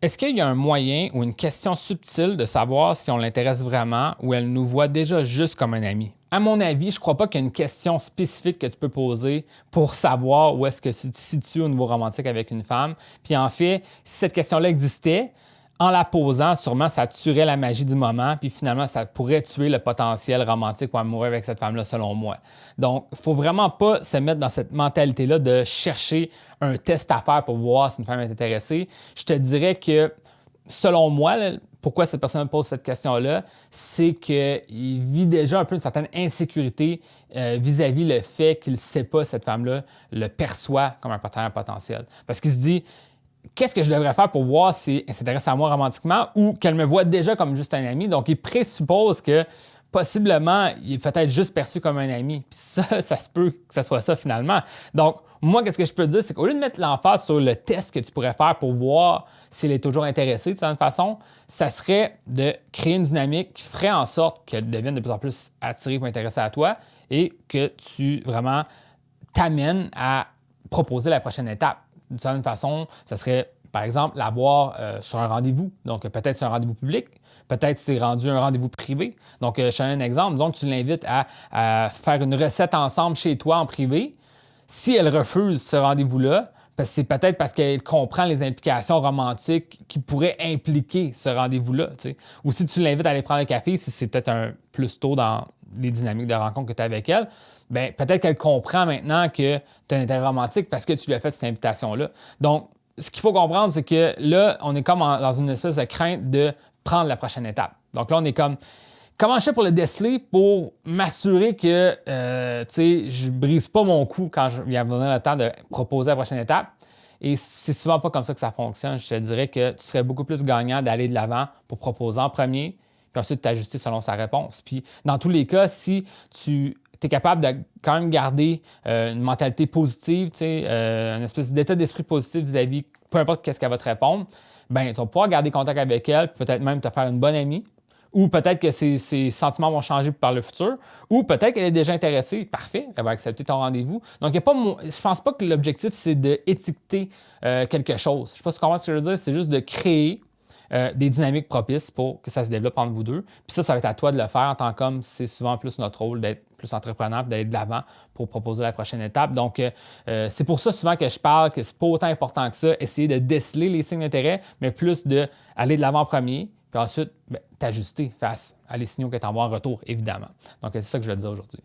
Est-ce qu'il y a un moyen ou une question subtile de savoir si on l'intéresse vraiment ou elle nous voit déjà juste comme un ami? À mon avis, je ne crois pas qu'il y ait une question spécifique que tu peux poser pour savoir où est-ce que tu te situes au niveau romantique avec une femme. Puis en fait, si cette question-là existait, en la posant, sûrement, ça tuerait la magie du moment, puis finalement, ça pourrait tuer le potentiel romantique ou amoureux avec cette femme-là, selon moi. Donc, il ne faut vraiment pas se mettre dans cette mentalité-là de chercher un test à faire pour voir si une femme est intéressée. Je te dirais que, selon moi, là, pourquoi cette personne me pose cette question-là, c'est qu'il vit déjà un peu une certaine insécurité vis-à-vis le fait qu'il ne sait pas, cette femme-là, le perçoit comme un partenaire potentiel. Parce qu'il se dit, qu'est-ce que je devrais faire pour voir si elle s'intéresse à moi romantiquement ou qu'elle me voit déjà comme juste un ami? Donc, il présuppose que possiblement, il est peut-être juste perçu comme un ami. Puis ça se peut que ce soit ça finalement. Donc, moi, qu'est-ce que je peux dire, c'est qu'au lieu de mettre l'emphase sur le test que tu pourrais faire pour voir s'il est toujours intéressé de certaine façon, ça serait de créer une dynamique qui ferait en sorte qu'elle devienne de plus en plus attirée ou intéressée à toi et que tu vraiment t'amènes à proposer la prochaine étape. D'une certaine façon, ça serait, par exemple, la voir sur un rendez-vous. Donc, peut-être sur un rendez-vous public, peut-être c'est rendu un rendez-vous privé. Donc, je te donne un exemple. Donc, tu l'invites à faire une recette ensemble chez toi en privé. Si elle refuse ce rendez-vous-là, c'est peut-être parce qu'elle comprend les implications romantiques qui pourraient impliquer ce rendez-vous-là. Ou si tu l'invites à aller prendre un café, si c'est peut-être un plus tôt dans les dynamiques de rencontre que tu as avec elle, bien, peut-être qu'elle comprend maintenant que tu as un intérêt romantique parce que tu lui as fait cette invitation-là. Donc, ce qu'il faut comprendre, c'est que là, on est comme dans une espèce de crainte de prendre la prochaine étape. Donc là, on est comme, comment je fais pour le déceler pour m'assurer que je ne brise pas mon cou quand je viens me donner le temps de proposer la prochaine étape? Et c'est souvent pas comme ça que ça fonctionne. Je te dirais que tu serais beaucoup plus gagnant d'aller de l'avant pour proposer en premier, puis ensuite t'ajuster selon sa réponse. Puis dans tous les cas, si tu es capable de quand même garder une mentalité positive, une espèce d'état d'esprit positif vis-à-vis, peu importe qu'est-ce qu'elle va te répondre, bien, tu vas pouvoir garder contact avec elle, peut-être même te faire une bonne amie. Ou peut-être que ses sentiments vont changer par le futur. Ou peut-être qu'elle est déjà intéressée. Parfait, elle va accepter ton rendez-vous. Donc, je ne pense pas que l'objectif, c'est d'étiqueter quelque chose. Je ne sais pas si tu comprends ce que je veux dire. C'est juste de créer des dynamiques propices pour que ça se développe entre vous deux. Puis ça va être à toi de le faire en tant qu'homme. C'est souvent plus notre rôle d'être plus entrepreneur, d'aller de l'avant pour proposer la prochaine étape. Donc, c'est pour ça souvent que je parle que c'est pas autant important que ça, essayer de déceler les signes d'intérêt, mais plus d'aller de l'avant en premier. Puis ensuite, t'ajuster face à les signaux que tu envoies en retour, évidemment. Donc, c'est ça que je vais te dire aujourd'hui.